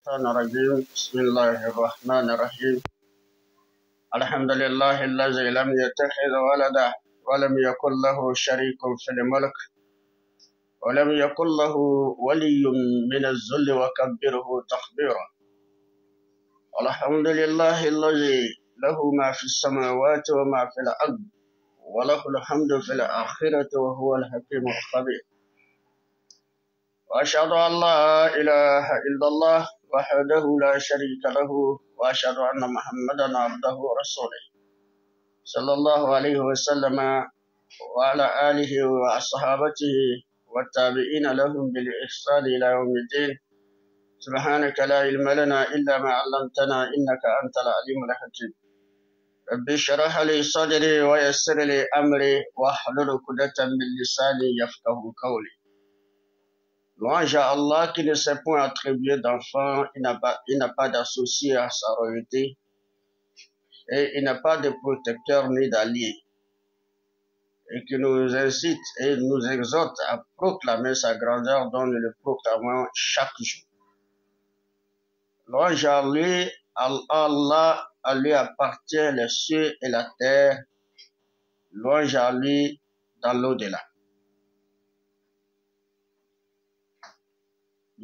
الشيطان الرجيم بسم الله الرحمن الرحيم الحمد لله الذي لم يتخذ ولدا ولم يكن له شريك في الملك ولم يكن له ولي من الذل وكبره تكبيرا الحمد لله الذي له ما في السماوات وما في الأرض وله الحمد في الآخرة وهو الحكيم الخبير وأشهد أن لا إله إلا الله وحده لا شريك له وأشهد أن محمدا عبده ورسوله صلى الله عليه وسلم وعلى آله وأصحابته والتابعين لهم بالإحسان إلى يوم الدين سبحانك لا علم لنا إلا ما علمتنا إنك أنت العليم الحكيم رب اشرح لي صدري ويسر لي أمري واحلل عقدة من لساني يفقه قولي. Louange à Allah qui ne s'est point attribué d'enfant, il n'a pas d'associé à sa royauté et il n'a pas de protecteur ni d'allié et qui nous incite et nous exhorte à proclamer sa grandeur dont nous le proclamons chaque jour. Louange à lui, Allah, à lui appartient les cieux et la terre, louange à lui dans l'au-delà.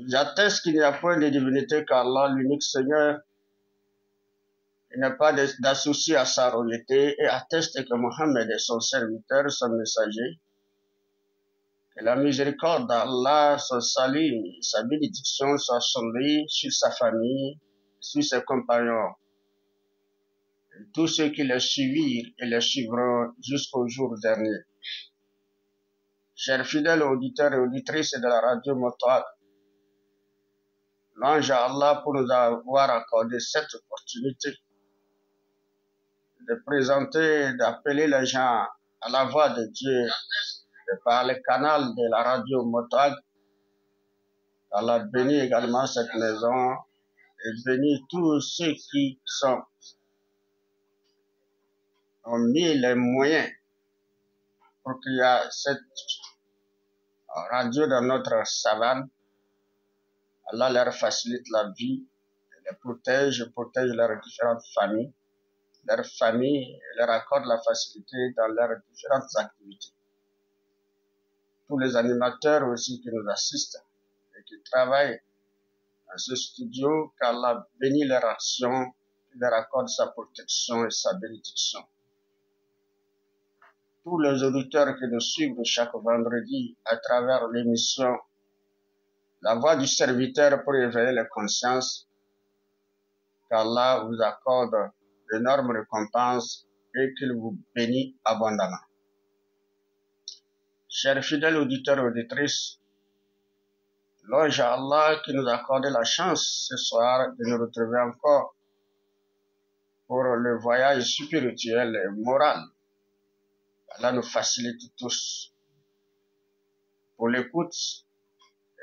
J'atteste qu'il n'y a point de divinité qu'Allah, l'unique Seigneur. Il n'a pas d'associé à sa royauté et atteste que Mohammed est son serviteur, son messager. Que la miséricorde d'Allah, son salut, sa bénédiction soit sur lui, sur sa famille, sur ses compagnons. Et tous ceux qui le suivirent et le suivront jusqu'au jour dernier. Chers fidèles auditeurs et auditrices de la radio Motoad, louange à Allah pour nous avoir accordé cette opportunité de présenter, d'appeler les gens à la voix de Dieu par le canal de la radio Motoad. Allah bénit également cette maison et bénit tous ceux qui ont mis les moyens pour qu'il y ait cette radio dans notre savane. Allah leur facilite la vie, les protège leurs différentes familles, et leur accorde la facilité dans leurs différentes activités. Tous les animateurs aussi qui nous assistent et qui travaillent dans ce studio, qu'Allah bénit leur action, leur accorde sa protection et sa bénédiction. Tous les auditeurs qui nous suivent chaque vendredi à travers l'émission La Voix du Serviteur pour éveiller les consciences, qu'Allah vous accorde d'énormes récompenses et qu'il vous bénit abondamment. Chers fidèles auditeurs et auditrices, louange à Allah qui nous a accordé la chance ce soir de nous retrouver encore pour le voyage spirituel et moral. Allah nous facilite tous pour l'écoute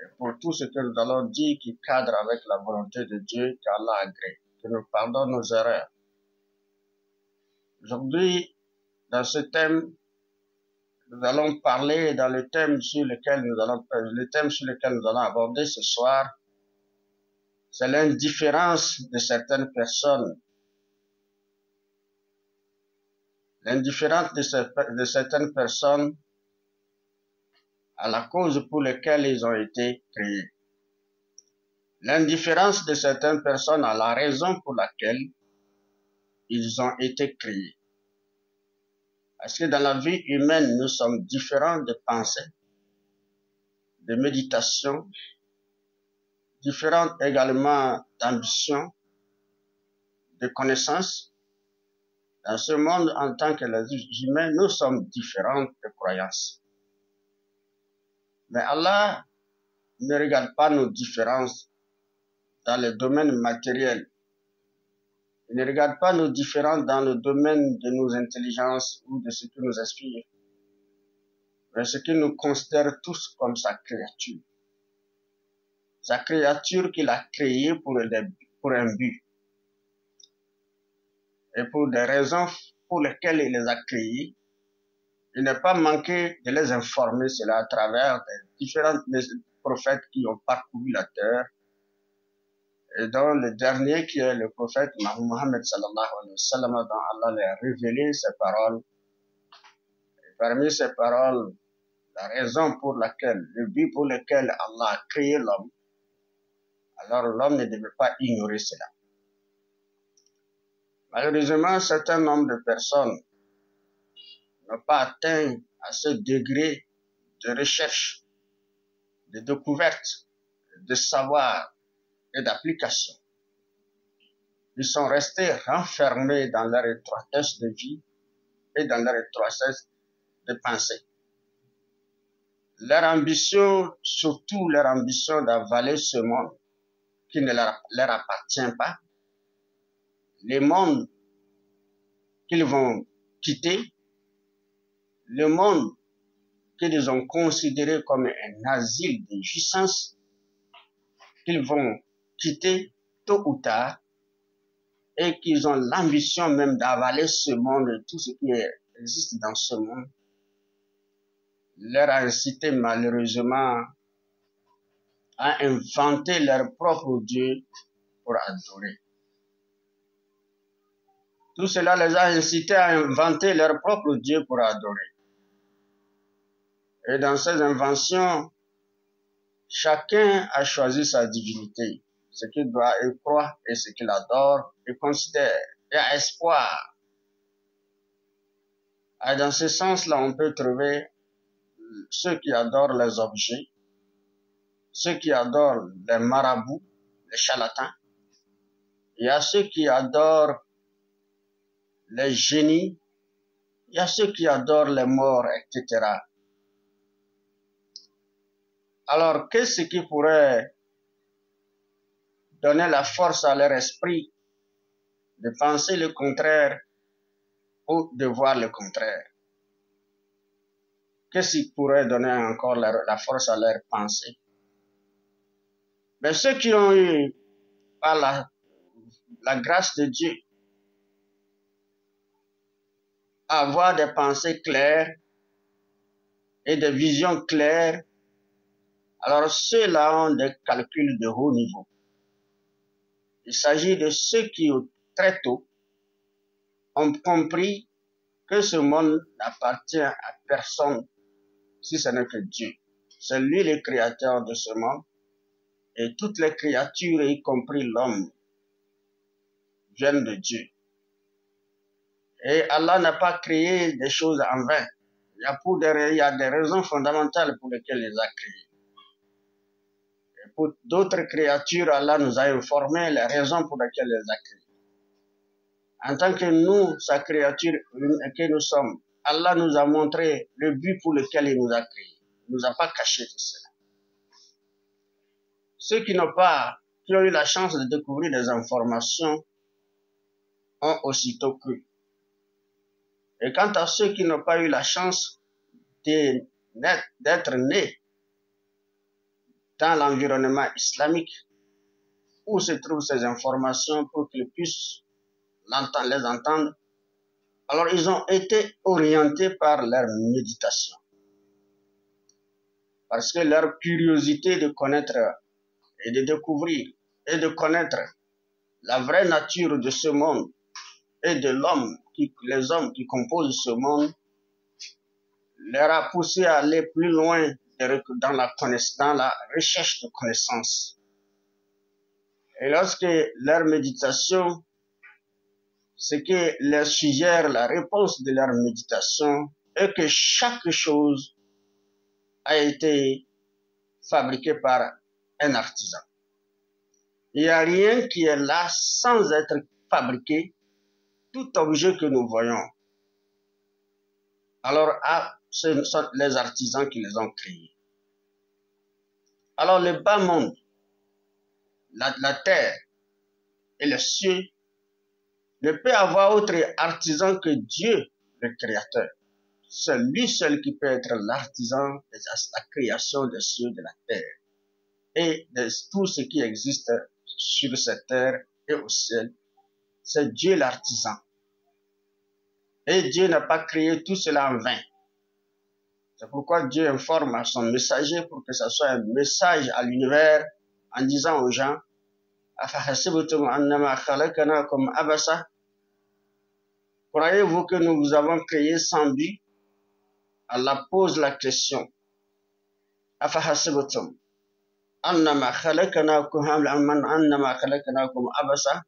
et pour tout ce que nous allons dire qui cadre avec la volonté de Dieu, qu'Allah agrée, que nous pardonne nos erreurs. Aujourd'hui, dans ce thème, nous allons parler dans le thème sur lequel nous allons aborder ce soir, c'est l'indifférence de certaines personnes. L'indifférence de certaines personnes à la cause pour laquelle ils ont été créés. L'indifférence de certaines personnes à la raison pour laquelle ils ont été créés. Parce que dans la vie humaine, nous sommes différents de pensée, de méditation, différents également d'ambition, de connaissances. Dans ce monde, en tant que les humains, nous sommes différents de croyances. Mais Allah ne regarde pas nos différences dans le domaine matériel. Il ne regarde pas nos différences dans le domaine de nos intelligences ou de ce qui nous inspire. Mais ce qu'il nous considère tous comme sa créature. Sa créature qu'il a créée pour un but. Et pour des raisons pour lesquelles il les a créés, il n'a pas manqué de les informer cela à travers des différents prophètes qui ont parcouru la terre et dont le dernier qui est le prophète Mohammed sallallahu alayhi wa sallam, dont Allah lui a révélé ces paroles. Et parmi ces paroles, la raison pour laquelle, le but pour lequel Allah a créé l'homme, alors l'homme ne devait pas ignorer cela. Malheureusement, un certain nombre de personnes n'ont pas atteint à ce degré de recherche, de découverte, de savoir et d'application. Ils sont restés renfermés dans leur étroitesse de vie et dans leur étroitesse de pensée. Leur ambition, surtout leur ambition d'avaler ce monde qui ne leur appartient pas, les mondes qu'ils vont quitter, le monde qu'ils ont considéré comme un asile de jouissance, qu'ils vont quitter tôt ou tard, et qu'ils ont l'ambition même d'avaler ce monde et tout ce qui existe dans ce monde, leur a incité malheureusement à inventer leur propre Dieu pour adorer. Tout cela les a incités à inventer leur propre Dieu pour adorer. Et dans ces inventions, chacun a choisi sa divinité, ce qu'il doit y croire et ce qu'il adore et considère et a espoir. Et dans ce sens-là, on peut trouver ceux qui adorent les objets, ceux qui adorent les marabouts, les charlatans. Il y a ceux qui adorent les génies, il y a ceux qui adorent les morts, etc. Alors, qu'est-ce qui pourrait donner la force à leur esprit de penser le contraire ou de voir le contraire? Qu'est-ce qui pourrait donner encore la force à leur pensée? Mais ceux qui ont eu, par la grâce de Dieu, à avoir des pensées claires et des visions claires, alors ceux-là ont des calculs de haut niveau. Il s'agit de ceux qui, très tôt, ont compris que ce monde n'appartient à personne si ce n'est que Dieu. C'est lui le créateur de ce monde et toutes les créatures, y compris l'homme, viennent de Dieu. Et Allah n'a pas créé des choses en vain. Il y a des raisons fondamentales pour lesquelles il les a créées. Et pour d'autres créatures, Allah nous a informé les raisons pour lesquelles il les a créées. En tant que nous, sa créature que nous sommes, Allah nous a montré le but pour lequel il nous a créés. Il ne nous a pas caché de cela. Ceux qui ont eu la chance de découvrir des informations ont aussitôt cru. Et quant à ceux qui n'ont pas eu la chance d'être nés dans l'environnement islamique où se trouvent ces informations pour qu'ils puissent les entendre, alors ils ont été orientés par leur méditation. Parce que leur curiosité de connaître et de découvrir et de connaître la vraie nature de ce monde et de les hommes qui composent ce monde, leur a poussé à aller plus loin dans la recherche de connaissances. Et lorsque leur méditation, ce qui leur suggère la réponse de leur méditation est que chaque chose a été fabriquée par un artisan. Il n'y a rien qui est là sans être fabriqué. Tout objet que nous voyons, alors ce sont les artisans qui les ont créés. Alors le bas monde, la terre et les cieux ne peut avoir autre artisan que Dieu, le Créateur. C'est lui seul qui peut être l'artisan de la création des cieux, de la terre et de tout ce qui existe sur cette terre et au ciel. C'est Dieu l'artisan. Et Dieu n'a pas créé tout cela en vain. C'est pourquoi Dieu informe à son messager pour que ce soit un message à l'univers en disant aux gens, Afahasibtum annama khalaqnakum abasa. Croyez-vous que nous vous avons créé sans but? Allah pose la question. Afahasibtum annama khalaqnakum abasa.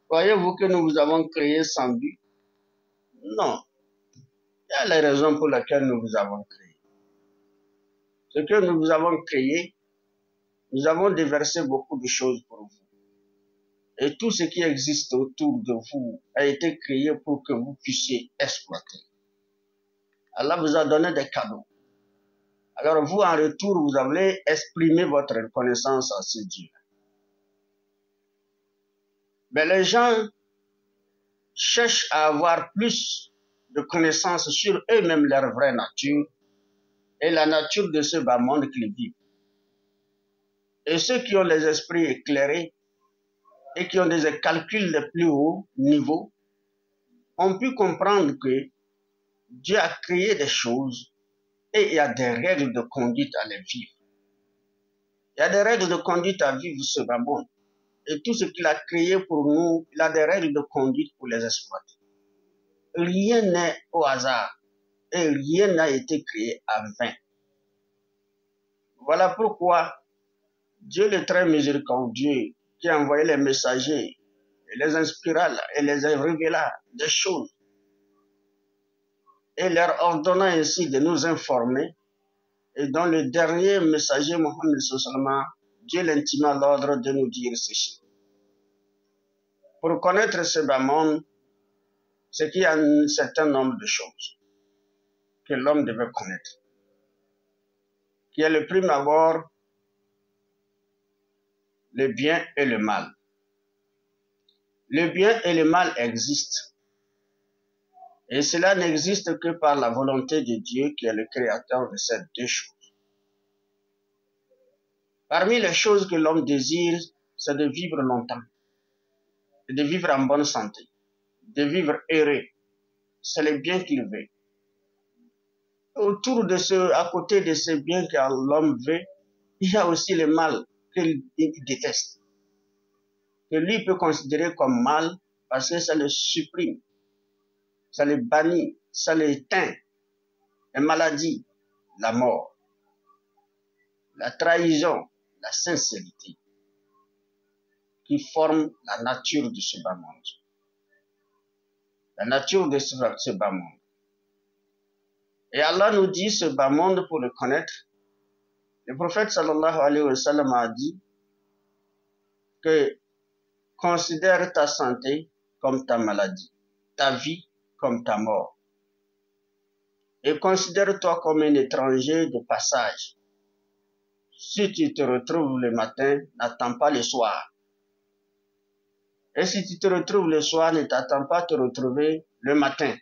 Croyez-vous que nous vous avons créé sans but? Non. Il y a les raisons pour lesquelles nous vous avons créé. Ce que nous vous avons créé, nous avons déversé beaucoup de choses pour vous. Et tout ce qui existe autour de vous a été créé pour que vous puissiez exploiter. Allah vous a donné des cadeaux. Alors vous, en retour, vous allez exprimer votre reconnaissance à ce Dieu. Mais les gens cherchent à avoir plus de connaissances sur eux-mêmes, leur vraie nature, et la nature de ce bas monde qu'ils vivent. Et ceux qui ont les esprits éclairés et qui ont des calculs de plus haut niveau ont pu comprendre que Dieu a créé des choses et il y a des règles de conduite à les vivre. Il y a des règles de conduite à vivre ce bas monde. Et tout ce qu'il a créé pour nous, il a des règles de conduite pour les exploiter. Rien n'est au hasard et rien n'a été créé en vain. Voilà pourquoi Dieu le très miséricordieux qui a envoyé les messagers et les inspira et les révéla des choses et leur ordonnant ainsi de nous informer, et dans le dernier messager Mohammed sallallahu, Dieu l'intima l'ordre de nous dire ceci. Pour connaître ce bas monde, c'est qu'il y a un certain nombre de choses que l'homme devait connaître, qui est le prime abord le bien et le mal. Le bien et le mal existent. Et cela n'existe que par la volonté de Dieu qui est le créateur de ces deux choses. Parmi les choses que l'homme désire, c'est de vivre longtemps, de vivre en bonne santé, de vivre heureux. C'est le bien qu'il veut. Autour de ce, à côté de ce bien que l'homme veut, il y a aussi le mal qu'il déteste, que lui peut considérer comme mal parce que ça le supprime, ça le bannit, ça l'éteint. Les maladies, la mort, la trahison, la sincérité, qui forment la nature de ce bas monde. La nature de ce bas monde. Et Allah nous dit ce bas monde pour le connaître. Le prophète sallallahu alayhi wa sallam a dit que considère ta santé comme ta maladie, ta vie comme ta mort. Et considère-toi comme un étranger de passage. Si tu te retrouves le matin, n'attends pas le soir. Et si tu te retrouves le soir, ne t'attends pas à te retrouver le matin.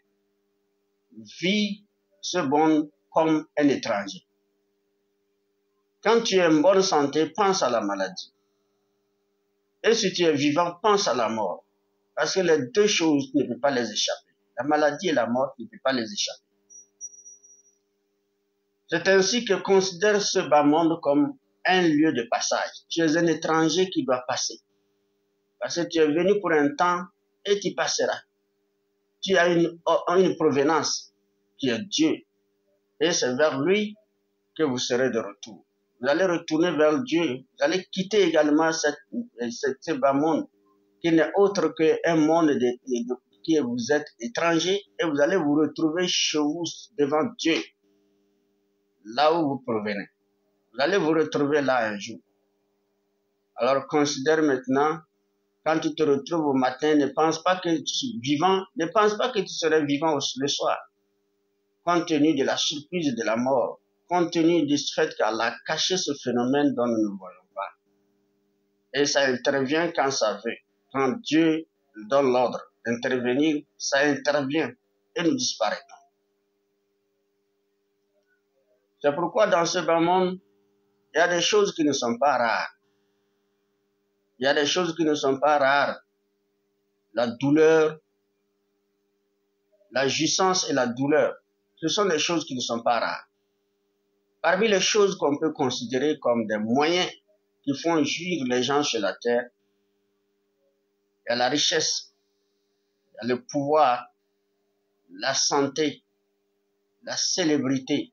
Vis ce monde comme un étranger. Quand tu es en bonne santé, pense à la maladie. Et si tu es vivant, pense à la mort. Parce que les deux choses ne peuvent pas les échapper. La maladie et la mort ne peuvent pas les échapper. C'est ainsi que considère ce bas monde comme un lieu de passage. Tu es un étranger qui doit passer. Parce que tu es venu pour un temps et tu passeras. Tu as une provenance qui est Dieu. Et c'est vers lui que vous serez de retour. Vous allez retourner vers Dieu. Vous allez quitter également ce bas monde qui n'est autre qu'un monde qui vous êtes étranger et vous allez vous retrouver chez vous devant Dieu. Là où vous provenez. Vous allez vous retrouver là un jour. Alors considère maintenant, quand tu te retrouves au matin, ne pense pas que tu es vivant, ne pense pas que tu serais vivant le soir. Compte tenu de la surprise de la mort, compte tenu du fait qu'elle a caché ce phénomène dont nous ne voyons pas. Et ça intervient quand ça veut. Quand Dieu donne l'ordre d'intervenir, ça intervient et nous disparaîtons. C'est pourquoi dans ce bas monde, il y a des choses qui ne sont pas rares. Il y a des choses qui ne sont pas rares. La douleur, la jouissance et la douleur, ce sont des choses qui ne sont pas rares. Parmi les choses qu'on peut considérer comme des moyens qui font jouir les gens sur la terre, il y a la richesse, il y a le pouvoir, la santé, la célébrité.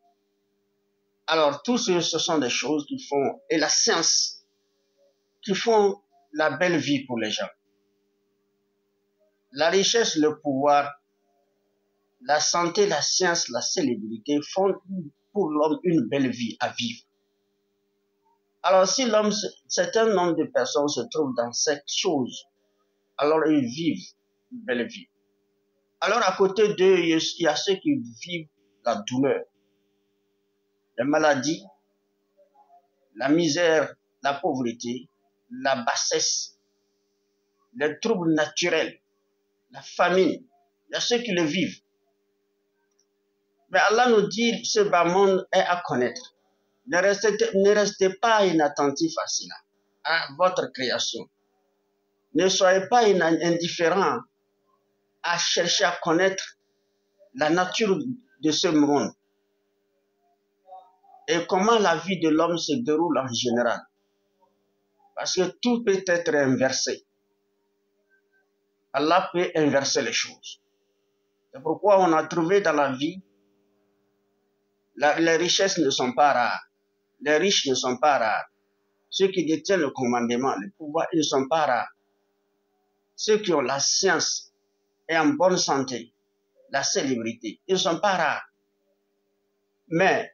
Alors, tout ce sont des choses qui font, et la science, qui font la belle vie pour les gens. La richesse, le pouvoir, la santé, la science, la célébrité font pour l'homme une belle vie à vivre. Alors, si l'homme, certain nombre de personnes se trouvent dans cette chose, alors ils vivent une belle vie. Alors, à côté d'eux, il y a ceux qui vivent la douleur, les maladies, la misère, la pauvreté, la bassesse, les troubles naturels, la famine. Il y a ceux qui le vivent. Mais Allah nous dit, ce bas monde est à connaître. Ne restez pas inattentifs à cela, à votre création. Ne soyez pas indifférents à chercher à connaître la nature de ce monde et comment la vie de l'homme se déroule en général. Parce que tout peut être inversé. Allah peut inverser les choses. C'est pourquoi on a trouvé dans la vie, les richesses ne sont pas rares. Les riches ne sont pas rares. Ceux qui détiennent le commandement, le pouvoir, ils ne sont pas rares. Ceux qui ont la science et en bonne santé, la célébrité, ils ne sont pas rares. Mais,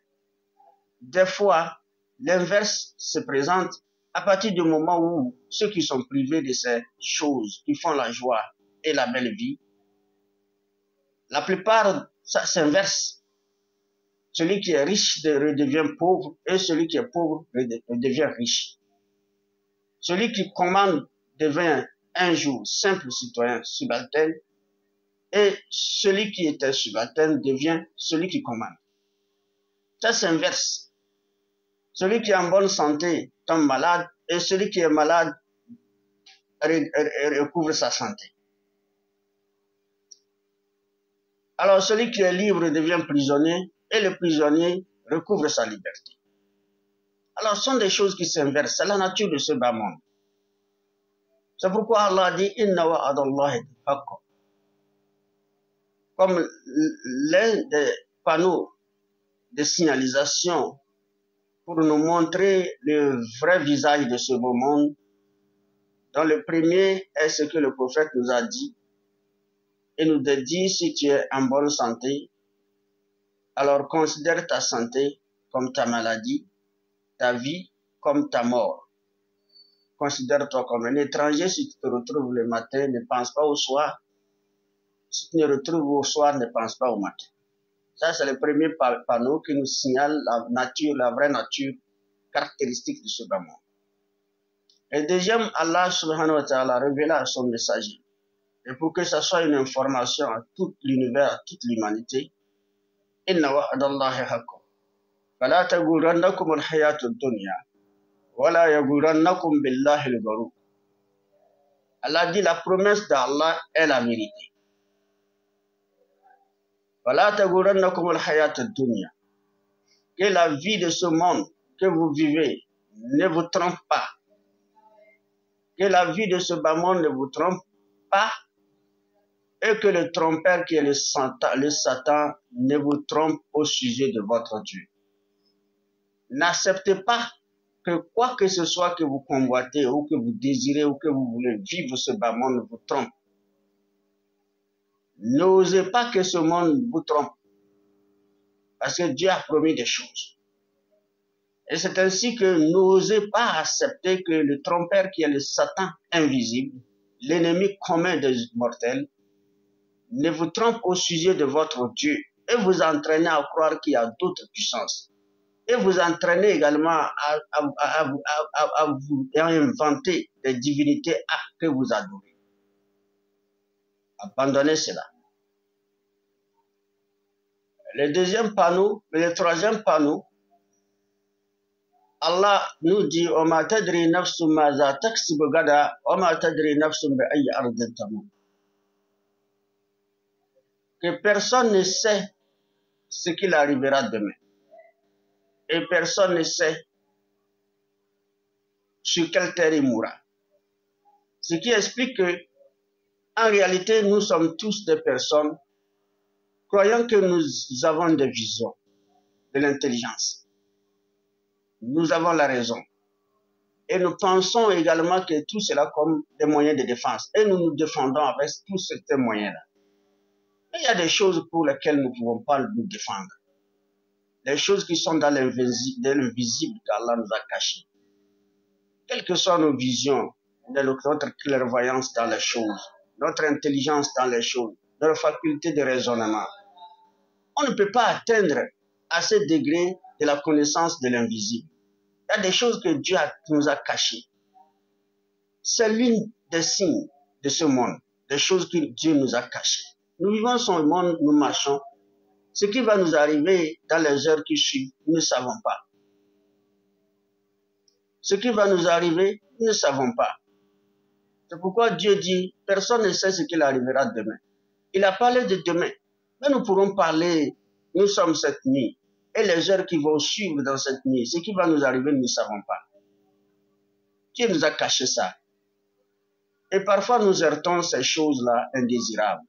des fois, l'inverse se présente à partir du moment où ceux qui sont privés de ces choses, qui font la joie et la belle vie, la plupart, ça s'inverse. Celui qui est riche redevient pauvre et celui qui est pauvre redevient riche. Celui qui commande devient un jour simple citoyen subalterne et celui qui était subalterne devient celui qui commande. Ça s'inverse. Celui qui est en bonne santé tombe malade et celui qui est malade recouvre sa santé. Alors celui qui est libre devient prisonnier et le prisonnier recouvre sa liberté. Alors ce sont des choses qui s'inversent. C'est la nature de ce bas monde. C'est pourquoi Allah dit « Inna wa'adallahi haqqun ». Comme l'un des panneaux de signalisation pour nous montrer le vrai visage de ce beau monde, dont le premier est ce que le prophète nous a dit, et nous a dit si tu es en bonne santé, alors considère ta santé comme ta maladie, ta vie comme ta mort. Considère-toi comme un étranger. Si tu te retrouves le matin, ne pense pas au soir. Si tu te retrouves au soir, ne pense pas au matin. Ça, c'est le premier panneau qui nous signale la nature, la vraie nature caractéristique de ce bas monde. Et deuxième, Allah subhanahu wa ta'ala a révélé à son messager. Et pour que ça soit une information à tout l'univers, à toute l'humanité, inna wa'adallahi haqqun. Fala taghurrannakum al-hayatud dunya. Wala yaghurrannakum billahi al-gharur. Allah dit la promesse d'Allah est la vérité. Fala taghurrannakum al-hayatud dunya. Que la vie de ce monde que vous vivez ne vous trompe pas. Que la vie de ce bas monde ne vous trompe pas et que le trompeur qui est le Satan ne vous trompe au sujet de votre Dieu. N'acceptez pas que quoi que ce soit que vous convoitez ou que vous désirez ou que vous voulez vivre ce bas monde vous trompe. N'osez pas que ce monde vous trompe parce que Dieu a promis des choses. Et c'est ainsi que n'osez pas accepter que le trompeur qui est le Satan invisible, l'ennemi commun des mortels, ne vous trompe au sujet de votre Dieu et vous entraînez à croire qu'il y a d'autres puissances. Et vous entraînez également à vous inventer des divinités que vous adorez. Abandonnez cela. Le troisième panneau, Allah nous dit وَمَا تَدْرِي نَفْسٌ مَاذَا تَكْسِبُ غَدًا وَمَا تَدْرِي نَفْسٌ بِأَيِّ أَرْضٍ تَمُوتُ. Que personne ne sait ce qu'il arrivera demain. Et personne ne sait sur quelle terre il mourra. Ce qui explique que En réalité, nous sommes tous des personnes croyant que nous avons des visions, de l'intelligence. Nous avons la raison. Et nous pensons également que tout cela comme des moyens de défense. Et nous nous défendons avec tous ces moyens-là. Mais il y a des choses pour lesquelles nous ne pouvons pas nous défendre. Des choses qui sont dans l'invisible qu'Allah nous a cachées. Quelles que soient nos visions, notre clairvoyance dans les choses, notre intelligence dans les choses, notre faculté de raisonnement, on ne peut pas atteindre à ce degré de la connaissance de l'invisible. Il y a des choses que Dieu nous a cachées. C'est l'une des signes de ce monde, des choses que Dieu nous a cachées. Nous vivons son monde, nous marchons. Ce qui va nous arriver dans les heures qui suivent, nous ne savons pas. Ce qui va nous arriver, nous ne savons pas. C'est pourquoi Dieu dit, personne ne sait ce qu'il arrivera demain. Il a parlé de demain, mais nous pourrons parler, nous sommes cette nuit, et les heures qui vont suivre dans cette nuit, ce qui va nous arriver, nous ne savons pas. Dieu nous a caché ça. Et parfois nous heurtons ces choses-là indésirables.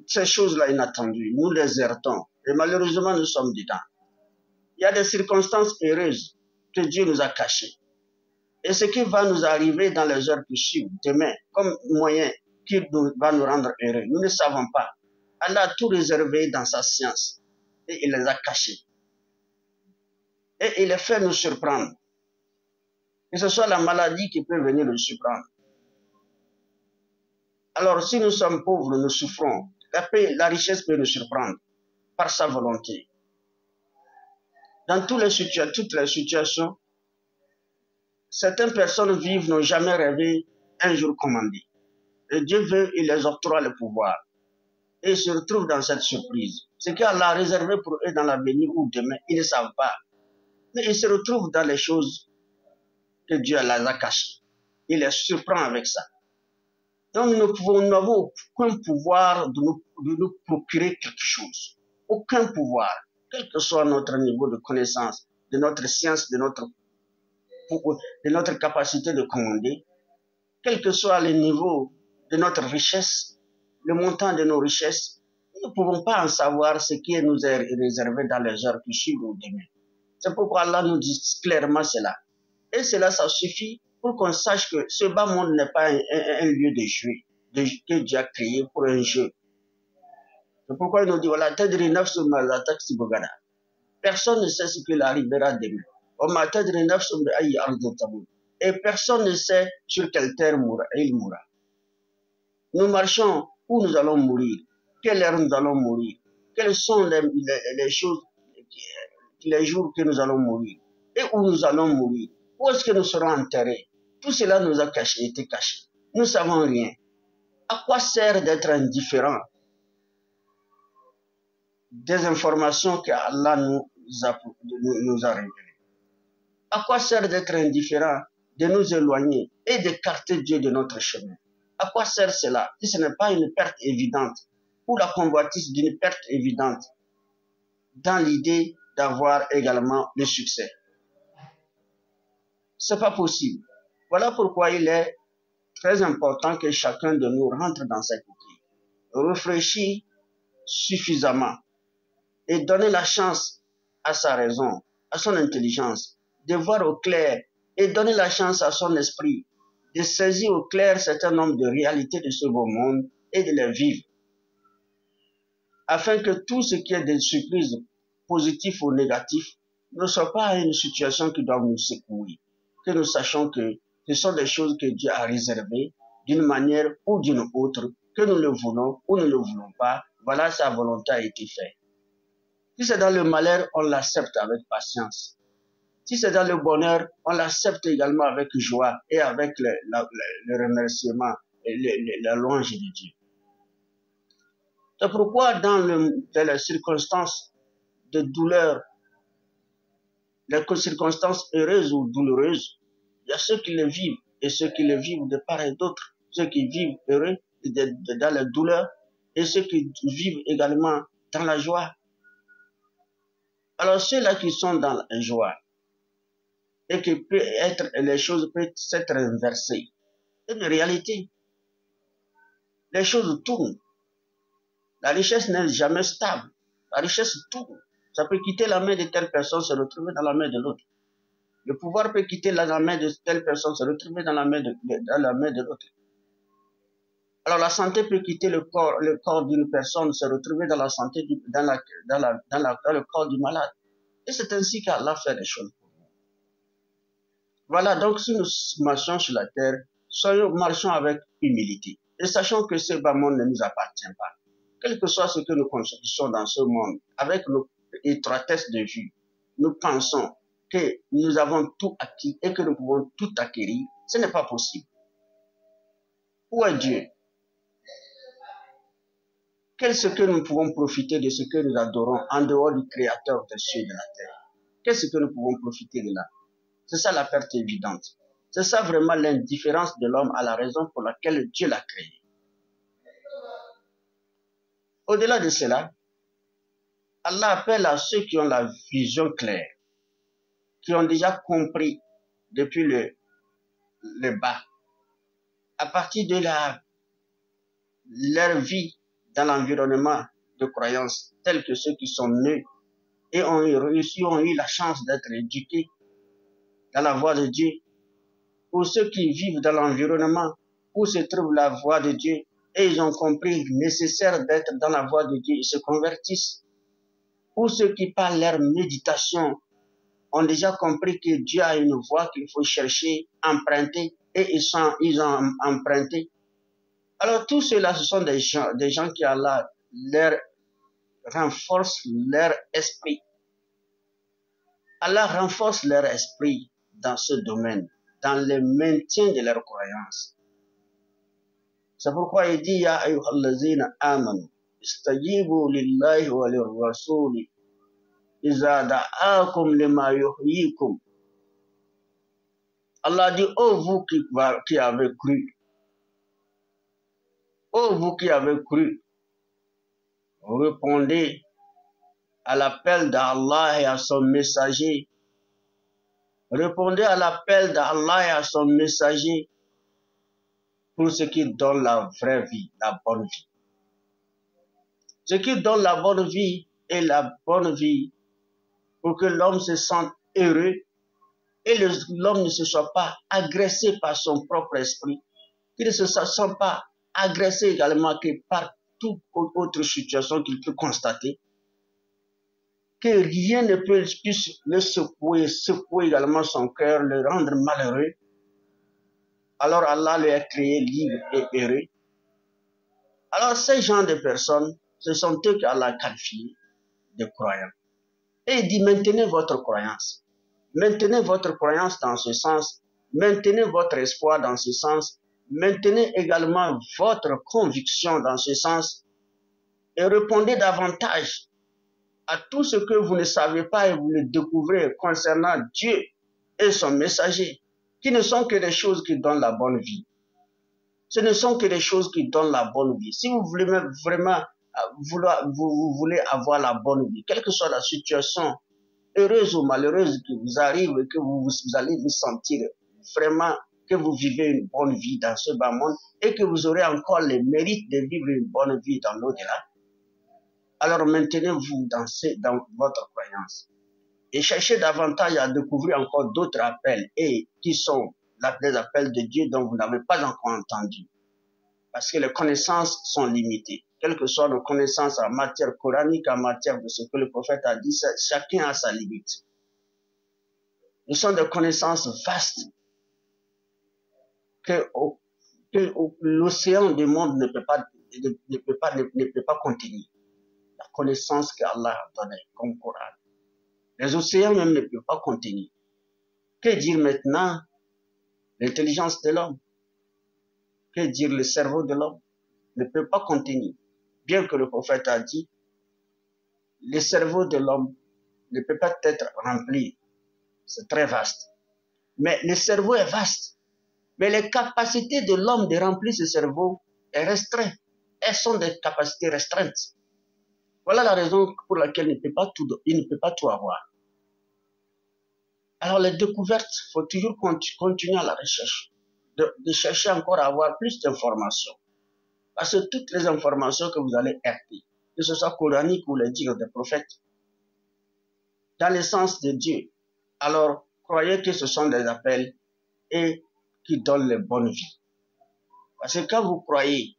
Ces choses-là inattendues, nous les heurtons. Et malheureusement, nous sommes dedans. Il y a des circonstances heureuses que Dieu nous a cachées. Et ce qui va nous arriver dans les heures qui suivent, demain, comme moyen qui va nous rendre heureux, nous ne savons pas. Allah a tout réservé dans sa science. Et il les a cachés. Et il les fait nous surprendre. Que ce soit la maladie qui peut venir nous surprendre. Alors, si nous sommes pauvres, nous souffrons. La richesse peut nous surprendre par sa volonté. Dans toutes les situations, certaines personnes vivent, n'ont jamais rêvé un jour commandé. Et Dieu veut, il les octroie le pouvoir. Et ils se retrouvent dans cette surprise. Ce qu'Allah a réservé pour eux dans l'avenir ou demain, ils ne savent pas. Mais ils se retrouvent dans les choses que Dieu les a cachées. Il les surprend avec ça. Donc nous n'avons aucun pouvoir de nous procurer quelque chose. Aucun pouvoir, quel que soit notre niveau de connaissance, de notre science, de notre capacité de commander, quel que soit le niveau de notre richesse, le montant de nos richesses, nous ne pouvons pas en savoir ce qui nous est réservé dans les heures qui suivent ou demain. C'est pourquoi Allah nous dit clairement cela. Et cela, ça suffit pour qu'on sache que ce bas monde n'est pas un lieu de jouer, que Dieu a créé pour un jeu. C'est pourquoi il nous dit, voilà, personne ne sait ce qu'il arrivera demain. Et personne ne sait sur quelle terre il mourra. Nous marchons où nous allons mourir, quelle heure nous allons mourir, quelles sont les choses, les jours que nous allons mourir, et où nous allons mourir, où est-ce que nous serons enterrés. Tout cela nous a été caché. Nous ne savons rien. À quoi sert d'être indifférent des informations que Allah nous a révélées? À quoi sert d'être indifférent, de nous éloigner et d'écarter Dieu de notre chemin? À quoi sert cela si ce n'est pas une perte évidente ou la convoitise d'une perte évidente dans l'idée d'avoir également le succès? C'est pas possible. Voilà pourquoi il est très important que chacun de nous rentre dans cette outil, réfléchit suffisamment et donner la chance à sa raison, à son intelligence, de voir au clair et donner la chance à son esprit de saisir au clair certain nombre de réalités de ce beau monde et de les vivre, afin que tout ce qui est des surprises positives ou négatives ne soit pas une situation qui doit nous secouer, que nous sachions que ce sont des choses que Dieu a réservées d'une manière ou d'une autre, que nous le voulons ou ne le voulons pas. Voilà, sa volonté a été faite. Si c'est dans le malheur, on l'accepte avec patience. Si c'est dans le bonheur, on l'accepte également avec joie et avec le remerciement et la louange de Dieu. C'est pourquoi dans les circonstances de douleur, les circonstances heureuses ou douloureuses, il y a ceux qui les vivent et ceux qui les vivent de part et d'autre. Ceux qui vivent heureux dans la douleur et ceux qui vivent également dans la joie. Alors ceux-là qui sont dans la joie et que les choses peuvent s'être inversées, c'est une réalité. les choses tournent. La richesse n'est jamais stable. La richesse tourne. Ça peut quitter la main de telle personne, se retrouver dans la main de l'autre. Le pouvoir peut quitter la main de telle personne, se retrouver dans la main de l'autre. Alors la santé peut quitter le corps d'une personne, se retrouver dans la santé, dans le corps du malade. Et c'est ainsi qu'Allah fait les choses. Voilà, donc si nous marchons sur la terre, marchons avec humilité. Et sachons que ce bas monde ne nous appartient pas. Quel que soit ce que nous construisons dans ce monde, avec notre étroitesse de vue, nous pensons que nous avons tout acquis et que nous pouvons tout acquérir. Ce n'est pas possible. Où est Dieu? Qu'est-ce que nous pouvons profiter de ce que nous adorons en dehors du Créateur des cieux et de la terre? Qu'est-ce que nous pouvons profiter de là? C'est ça la perte évidente. C'est ça vraiment l'indifférence de l'homme à la raison pour laquelle Dieu l'a créé. Au-delà de cela, Allah appelle à ceux qui ont la vision claire, qui ont déjà compris depuis le bas, à partir de leur vie dans l'environnement de croyance, tels que ceux qui sont nés et ont eu la chance d'être éduqués dans la voie de Dieu, ou ceux qui vivent dans l'environnement où se trouve la voie de Dieu, et ils ont compris nécessaire d'être dans la voie de Dieu, ils se convertissent, ou ceux qui par leur méditation ont déjà compris que Dieu a une voie qu'il faut chercher, emprunter, et ils ont emprunté. Alors tout cela, ce sont des gens qui Allah leur renforce leur esprit. Allah renforce leur esprit dans ce domaine, dans le maintien de leur croyance. C'est pourquoi il dit, Ya ayyuhallazina amanu, istajibu lillahi wa lirrasuli, iza da'akum lima yuhyikum. Allah dit, oh vous qui avez cru, oh vous qui avez cru, répondez à l'appel d'Allah et à son messager. Répondez à l'appel d'Allah et à son messager pour ce qui donne la vraie vie, la bonne vie. Ce qui donne la bonne vie est la bonne vie pour que l'homme se sente heureux et l'homme ne se soit pas agressé par son propre esprit, qu'il ne se sent pas agressé également que par toute autre situation qu'il peut constater, que rien ne puisse le secouer également son cœur, le rendre malheureux. Alors Allah lui a créé libre et heureux. Alors ces gens de personnes, ce sont eux qu'Allah a qualifiés de croyants. Et il dit, maintenez votre croyance. Maintenez votre croyance dans ce sens. Maintenez votre espoir dans ce sens. Maintenez également votre conviction dans ce sens. Et répondez davantage à tout ce que vous ne savez pas et vous le découvrez concernant Dieu et son messager, qui ne sont que des choses qui donnent la bonne vie. Ce ne sont que des choses qui donnent la bonne vie. Si vous voulez vraiment vous voulez avoir la bonne vie, quelle que soit la situation heureuse ou malheureuse qui vous arrive et que vous allez vous sentir vraiment que vous vivez une bonne vie dans ce bas monde et que vous aurez encore le mérite de vivre une bonne vie dans l'au-delà, alors maintenez-vous dans votre croyance et cherchez davantage à découvrir encore d'autres appels et qui sont les appels de Dieu dont vous n'avez pas encore entendu. Parce que les connaissances sont limitées. Quelles que soient nos connaissances en matière coranique, en matière de ce que le prophète a dit, chacun a sa limite. Ce sont des connaissances vastes que l'océan du monde ne peut pas contenir. La connaissance qu'Allah a donnée comme Coran. Les océans même ne peuvent pas contenir. Que dire maintenant l'intelligence de l'homme? Que dire le cerveau de l'homme? Ne peut pas contenir. Bien que le prophète a dit, le cerveau de l'homme ne peut pas être rempli. C'est très vaste. Mais le cerveau est vaste. Mais les capacités de l'homme de remplir ce cerveau est restreint. Elles sont des capacités restreintes. Voilà la raison pour laquelle il ne peut pas tout avoir. Alors les découvertes, il faut toujours continuer à la recherche. De chercher encore à avoir plus d'informations. Parce que toutes les informations que vous allez heurter, que ce soit coranique ou les dires des prophètes, dans le sens de Dieu, alors croyez que ce sont des appels et qui donnent les bonnes vies. Parce que quand vous croyez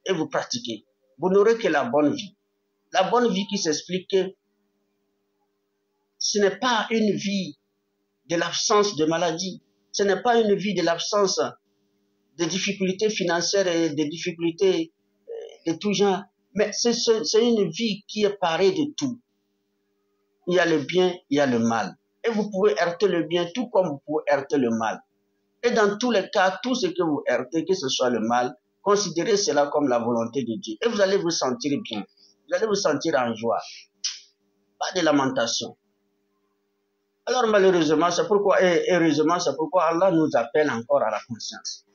et vous pratiquez, vous n'aurez que la bonne vie. La bonne vie qui s'explique que ce n'est pas une vie de l'absence de maladie, ce n'est pas une vie de l'absence de difficultés financières et de difficultés de tout genre, mais c'est une vie qui est parée de tout. Il y a le bien, il y a le mal. Et vous pouvez heurter le bien tout comme vous pouvez heurter le mal. Et dans tous les cas, tout ce que vous heurtez, que ce soit le mal, considérez cela comme la volonté de Dieu. Et vous allez vous sentir bien. Vous allez vous sentir en joie. Pas de lamentation. Alors malheureusement, c'est pourquoi, et heureusement, c'est pourquoi Allah nous appelle encore à la conscience.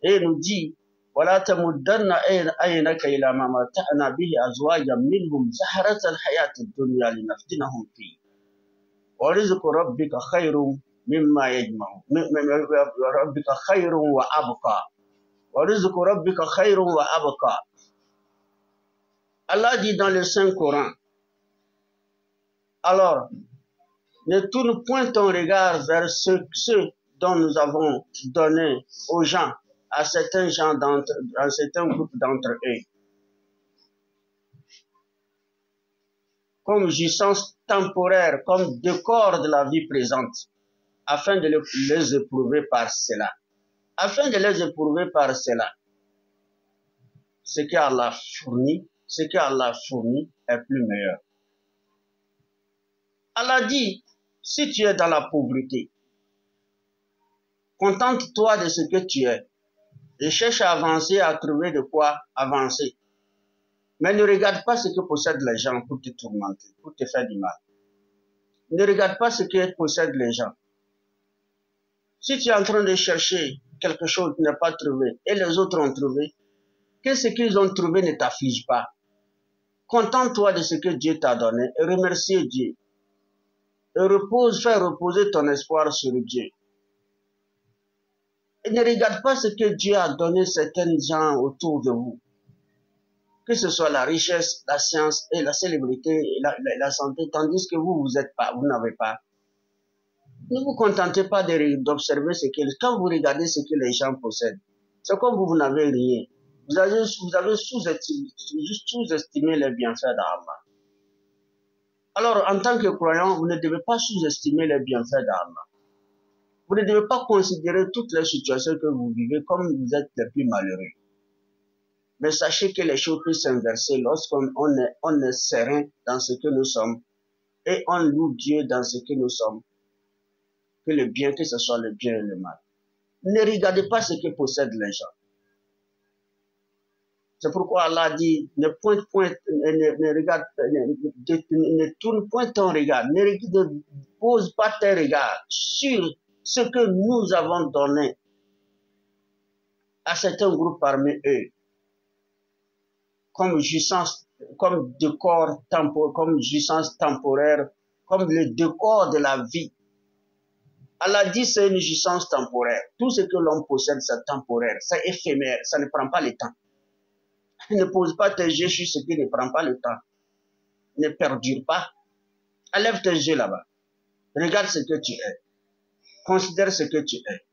Et il nous dit, ولا تمدن عينك إلى ما متعنا به أزواجا منهم زهرة الحياة الدنيا لنفتنهم فيه ورزق ربك خير مما يجمعون ربك خير وأبقى ورزق ربك خير وأبقى. Allah dit dans le Saint-Coran, alors ne tourne point ton regard vers ceux dont nous avons donné aux gens, à certains gens dans certains groupes d'entre eux, comme jouissance temporaire, comme décor de la vie présente, afin de les éprouver par cela. Afin de les éprouver par cela. Ce qu'Allah fournit, est plus meilleur. Allah dit, si tu es dans la pauvreté, contente-toi de ce que tu es et cherche à avancer, à trouver de quoi avancer. Mais ne regarde pas ce que possèdent les gens pour te tourmenter, pour te faire du mal. Ne regarde pas ce que possèdent les gens. Si tu es en train de chercher quelque chose que tu n'as pas trouvé et les autres ont trouvé, que ce qu'ils ont trouvé ne t'afflige pas. Contente-toi de ce que Dieu t'a donné et remercie Dieu. Et fais reposer ton espoir sur Dieu. Et ne regarde pas ce que Dieu a donné certains gens autour de vous. Que ce soit la richesse, la science et la célébrité et la santé, tandis que vous n'avez pas. Ne vous contentez pas d'observer quand vous regardez ce que les gens possèdent. C'est comme vous n'avez rien. Vous avez sous-estimé les bienfaits d'Allah. Alors, en tant que croyant, vous ne devez pas sous-estimer les bienfaits d'Allah. Vous ne devez pas considérer toutes les situations que vous vivez comme vous êtes les plus malheureux. Mais sachez que les choses peuvent s'inverser lorsqu'on est serein dans ce que nous sommes et on loue Dieu dans ce que nous sommes. Que le bien, que ce soit le bien et le mal. Ne regardez pas ce que possèdent les gens. C'est pourquoi Allah dit, ne tourne point ton regard, ne pose pas tes regards sur ce que nous avons donné à certains groupes parmi eux, comme jouissance, comme décor temporaire, comme jouissance temporaire, comme le décor de la vie. Allah dit c'est une jouissance temporaire. Tout ce que l'homme possède, c'est temporaire, c'est éphémère, ça ne prend pas le temps. Ne pose pas tes yeux sur ce qui ne prend pas le temps. Ne perdure pas. Enlève tes yeux là-bas. Regarde ce que tu es. Considère ce que tu es.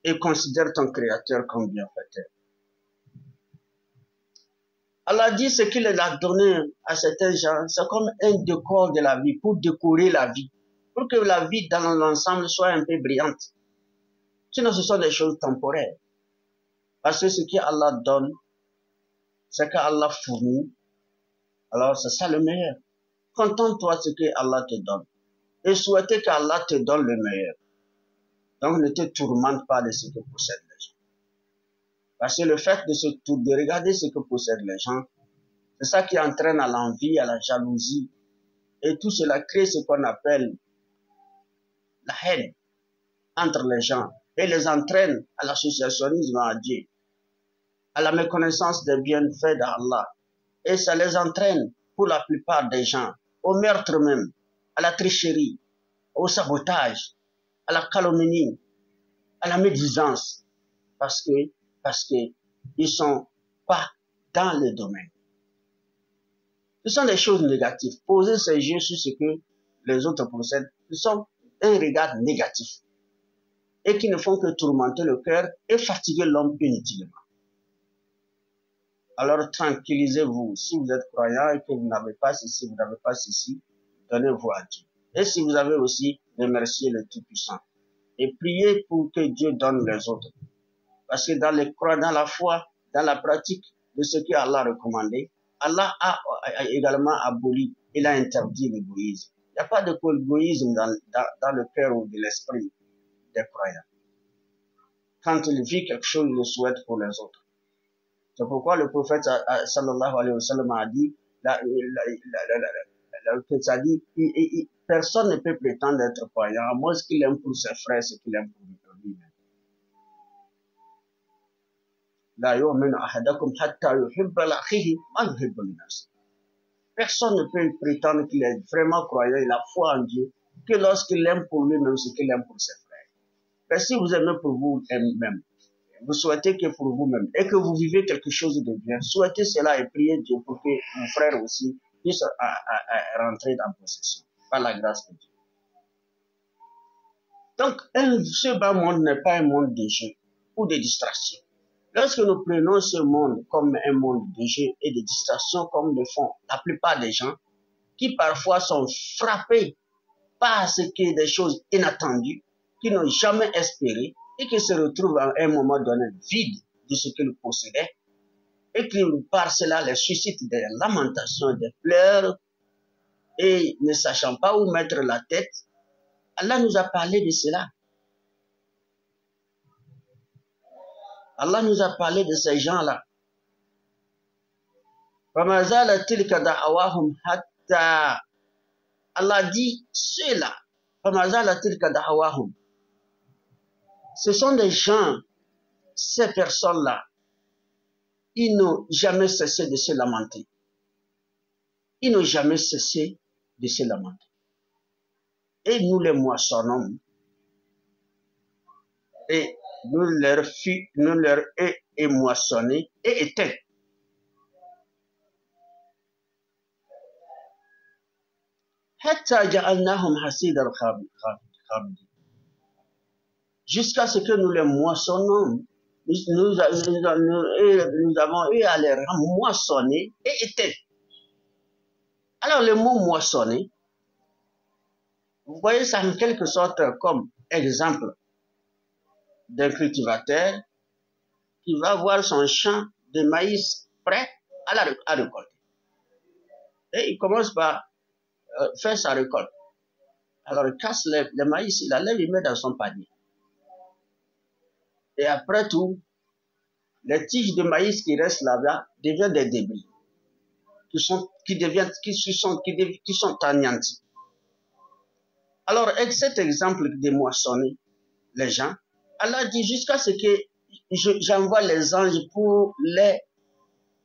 Et considère ton Créateur comme bienfaiteur. Allah dit ce qu'il a donné à certains gens, c'est comme un décor de la vie, pour décorer la vie. Pour que la vie dans l'ensemble soit un peu brillante. Sinon, ce sont des choses temporaires. Parce que ce qu'Allah donne, c'est qu'Allah fournit, alors c'est ça le meilleur. Contente-toi de ce que Allah te donne. Et souhaitez qu'Allah te donne le meilleur. Donc ne te tourmente pas de ce que possèdent les gens. Parce que le fait de regarder ce que possèdent les gens, c'est ça qui entraîne à l'envie, à la jalousie. Et tout cela crée ce qu'on appelle la haine entre les gens. Et les entraîne à l'associationnisme à Dieu, à la méconnaissance des bienfaits d'Allah. Et ça les entraîne, pour la plupart des gens, au meurtre même, à la tricherie, au sabotage, à la calomnie, à la médisance. Parce que ils ne sont pas dans le domaine. Ce sont des choses négatives. Poser ses yeux sur ce que les autres possèdent, ce sont un regard négatif et qui ne font que tourmenter le cœur et fatiguer l'homme inutilement. Alors tranquillisez-vous. Si vous êtes croyant et que vous n'avez pas ceci, vous n'avez pas ceci, donnez-vous à Dieu. Et si vous avez aussi, remerciez le Tout-Puissant. Et priez pour que Dieu donne les autres. Parce que dans la foi, dans la pratique de ce qu'Allah a recommandé, Allah a également aboli, il a interdit l'égoïsme. Il n'y a pas d'égoïsme dans le cœur ou de l'esprit des croyants. Quand il vit quelque chose, il le souhaite pour les autres. C'est pourquoi le prophète sallallahu alayhi wa sallam a dit, personne ne peut prétendre être croyant, à moins qu'il aime pour ses frères ce qu'il aime pour lui-même. Personne ne peut prétendre qu'il est vraiment croyant, il a foi en Dieu, que lorsqu'il aime pour lui-même ce qu'il aime pour ses frères. Mais si vous aimez pour vous-même, vous souhaitez que pour vous-même, et que vous vivez quelque chose de bien, souhaitez cela et priez Dieu pour que vos frères aussi puissent rentrer en possession, par la grâce de Dieu. Donc, ce bas monde n'est pas un monde de jeu ou de distraction. Lorsque nous prenons ce monde comme un monde de jeu et de distraction, comme le font la plupart des gens, qui parfois sont frappés par ce qui est des choses inattendues, qui n'ont jamais espéré, et qui se retrouvent à un moment donné vides de ce qu'ils possédaient, et qui par cela les suscitent des lamentations, des pleurs, et ne sachant pas où mettre la tête, Allah nous a parlé de cela. Allah nous a parlé de ces gens-là. Allah dit, ceux-là, ce sont des gens, ces personnes-là, ils n'ont jamais cessé de se lamenter. Ils n'ont jamais cessé de se lamenter. Et nous les moissonnons. Et nous leur moissonnés et éteints. Jusqu'à ce que nous les moissonnons. Nous avons eu à les moissonner et éteints. Alors le mot moissonner, vous voyez ça en quelque sorte comme exemple d'un cultivateur qui va voir son champ de maïs prêt à récolter. Et il commence par faire sa récolte. Alors il casse le maïs, il la lève, il met dans son panier. Et après tout, les tiges de maïs qui restent là-bas deviennent des débris, qui sont anéantis. Alors, avec cet exemple de moissonner les gens, Allah dit jusqu'à ce que j'envoie les anges pour les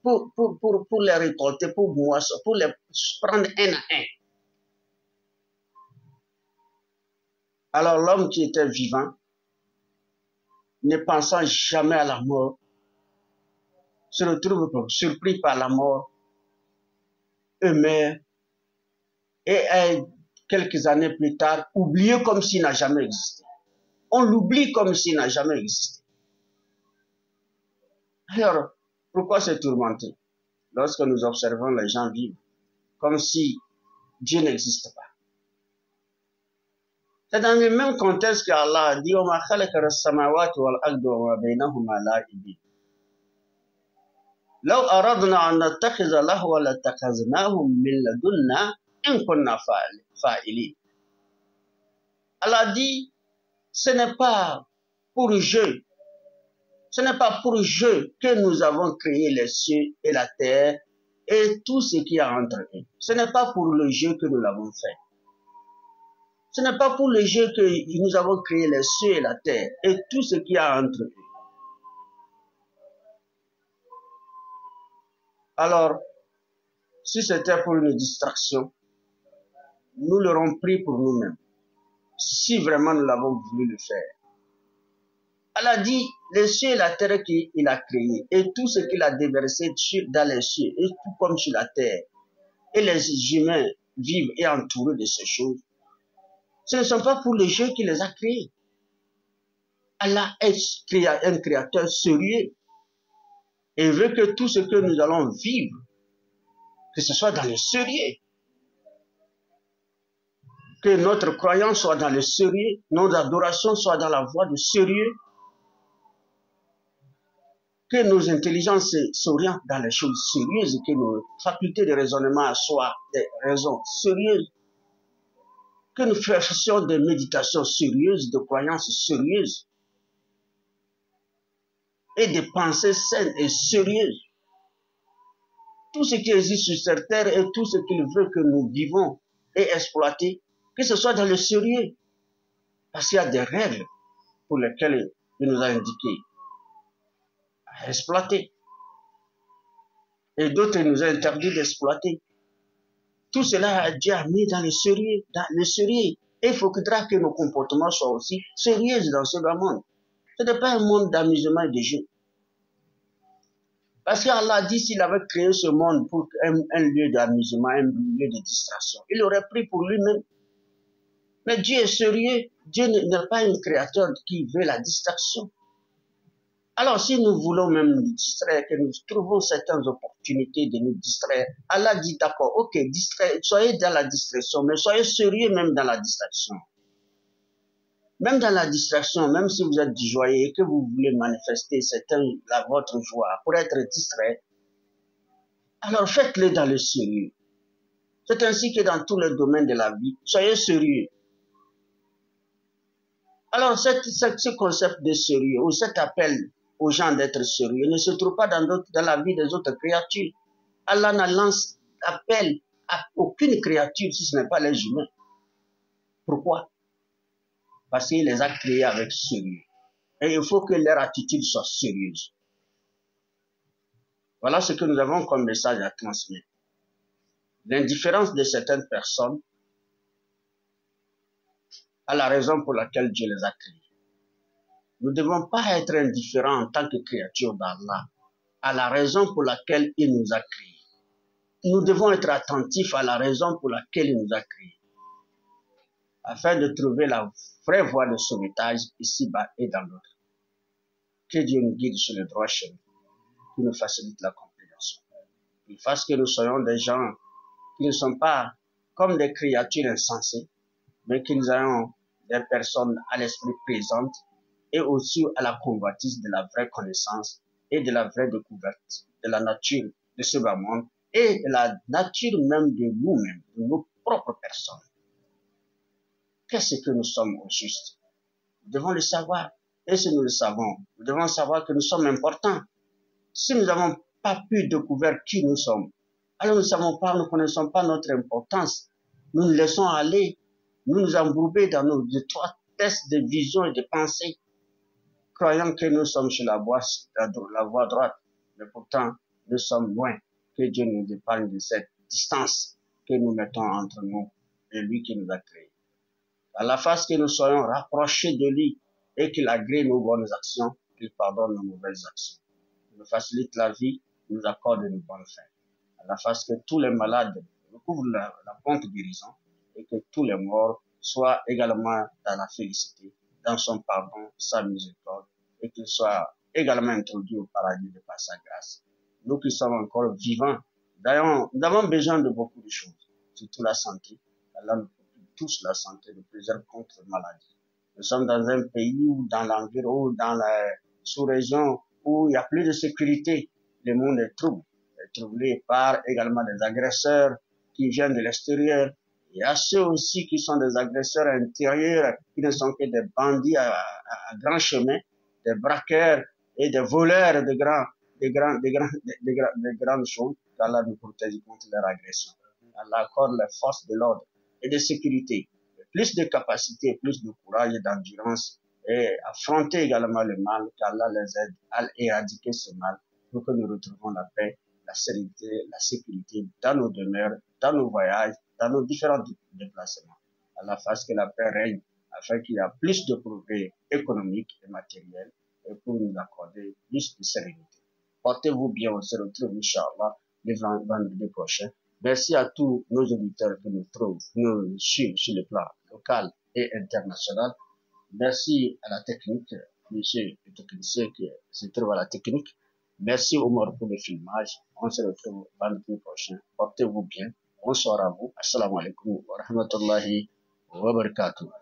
récolter, pour les prendre un à un. Alors l'homme qui était vivant, ne pensant jamais à la mort, se retrouve surpris par la mort, meurt, et quelques années plus tard, oublié comme s'il n'a jamais existé. On l'oublie comme s'il n'a jamais existé. Alors, pourquoi se tourmenter lorsque nous observons les gens vivre comme si Dieu n'existe pas? C'est dans le même contexte qu'Allah a dit وَمَا خَلَقَ السَّمَاوَاتِ وَالْأَرْضَ وَمَا بَيْنَهُمَا لَاعِبِينَ لَوْ أَرَدْنَا أَن نَّتَّخِذَ لَهْوًا لَّاتَّخَذْنَاهُ مِن لَّدُنَّا إِن كُنَّا فَاعِلِينَ. Allah dit, ce n'est pas pour jeu. Ce n'est pas pour jeu que nous avons créé les cieux et la terre et tout ce qui y a entre eux. Ce n'est pas pour le jeu que nous l'avons fait. Ce n'est pas pour le jeu que nous avons créé les cieux et la terre et tout ce qui y a entre eux. Alors, si c'était pour une distraction, nous l'aurons pris pour nous-mêmes. Si vraiment nous l'avons voulu le faire. Allah dit, les cieux et la terre qu'il a créés, et tout ce qu'il a déversé dans les cieux, et tout comme sur la terre, et les humains vivent et entourés de ces choses, ce ne sont pas pour les jeux qu'il les a créés. Allah est un créateur sérieux et veut que tout ce que nous allons vivre, que ce soit dans le sérieux, que notre croyance soit dans le sérieux, nos adorations soient dans la voie du sérieux, que nos intelligences s'orientent dans les choses sérieuses, que nos facultés de raisonnement soient des raisons sérieuses, que nous fassions des méditations sérieuses, de croyances sérieuses, et des pensées saines et sérieuses. Tout ce qui existe sur cette terre et tout ce qu'il veut que nous vivons et exploiter, que ce soit dans le sérieux, parce qu'il y a des règles pour lesquelles il nous a indiqué à exploiter. Et d'autres nous ont interdit d'exploiter. Tout cela, Dieu a mis dans le sérieux, Et il faudra que nos comportements soient aussi sérieux dans ce monde. Ce n'est pas un monde d'amusement et de jeu. Parce qu'Allah a dit s'il avait créé ce monde pour un lieu d'amusement, un lieu de distraction, il l'aurait pris pour lui-même. Mais Dieu est sérieux. Dieu n'est pas un créateur qui veut la distraction. Alors si nous voulons même nous distraire, que nous trouvons certaines opportunités de nous distraire, Allah dit d'accord, ok, soyez dans la distraction, mais soyez sérieux même dans la distraction. Même dans la distraction, même si vous êtes joyeux et que vous voulez manifester votre joie pour être distrait, alors faites-le dans le sérieux. C'est ainsi que dans tous les domaines de la vie, soyez sérieux. Alors ce concept de sérieux ou cet appel aux gens d'être sérieux ne se trouve pas dans la vie des autres créatures. Allah ne lance appel à aucune créature si ce n'est pas les humains. Pourquoi? Parce qu'il les a créés avec sérieux. Et il faut que leur attitude soit sérieuse. Voilà ce que nous avons comme message à transmettre. L'indifférence de certaines personnes à la raison pour laquelle Dieu les a créés. Nous ne devons pas être indifférents en tant que créatures d'Allah à la raison pour laquelle il nous a créés. Nous devons être attentifs à la raison pour laquelle il nous a créés, afin de trouver la vraie voie de sauvetage ici-bas et dans l'autre. Que Dieu nous guide sur le droit chemin, qu'il nous facilite la compréhension, qu'il fasse que nous soyons des gens qui ne sont pas comme des créatures insensées, mais que nous ayons des personnes à l'esprit présentes et aussi à la convoitise de la vraie connaissance et de la vraie découverte de la nature de ce bas monde et de la nature même de nous-mêmes, de nos propres personnes. Qu'est-ce que nous sommes au juste? Nous devons le savoir. Et si nous le savons, nous devons savoir que nous sommes importants. Si nous n'avons pas pu découvrir qui nous sommes, alors nous ne connaissons pas notre importance. Nous nous laissons aller, nous nous embourber dans nos étroitesses de vision et de pensée, croyant que nous sommes sur la voie droite, mais pourtant nous sommes loin. Que Dieu nous épargne de cette distance que nous mettons entre nous et lui qui nous a créés. À la face que nous soyons rapprochés de lui et qu'il agrée nos bonnes actions, qu'il pardonne nos mauvaises actions, qu'il nous facilite la vie, qu'il nous accorde une bonne fin. À la face que tous les malades recouvrent la prompte guérison et que tous les morts soient également dans la félicité, dans son pardon, sa miséricorde, et qu'ils soient également introduits au paradis de par sa grâce. Nous qui sommes encore vivants, d'ailleurs, nous avons besoin de beaucoup de choses, surtout la santé. Allah nous procure tous la santé, nous préserve contre la maladie. Nous sommes dans un pays où, dans l'environ, dans la sous-région, où il y a plus de sécurité. Le monde est troublé par également des agresseurs qui viennent de l'extérieur. Il y a ceux aussi qui sont des agresseurs intérieurs, qui ne sont que des bandits à grand chemin, des braqueurs et des voleurs de grandes choses. Qu'Allah nous protège contre leur agression. Allah accorde les forces de l'ordre et de sécurité, plus de capacité, plus de courage et d'endurance, et affronter également le mal, qu'Allah les aide à éradiquer ce mal, pour que nous retrouvions la paix, la sérénité, la sécurité dans nos demeures, dans nos voyages, dans nos différents déplacements. Allah fasse que la paix règne, afin qu'il y ait plus de progrès économiques et matériels, et pour nous accorder plus de sérénité. Portez-vous bien, on se retrouve, Inch'Allah, le vendredi prochain. Merci à tous nos auditeurs qui nous suivent sur le plan local et international. Merci à la technique, monsieur le technicien qui se trouve à la technique. Merci Omar pour le filmage. On se retrouve vendredi prochain. Portez-vous bien. Bonsoir à vous. Assalamu alaikum wa rahmatullahi wa barakatuh.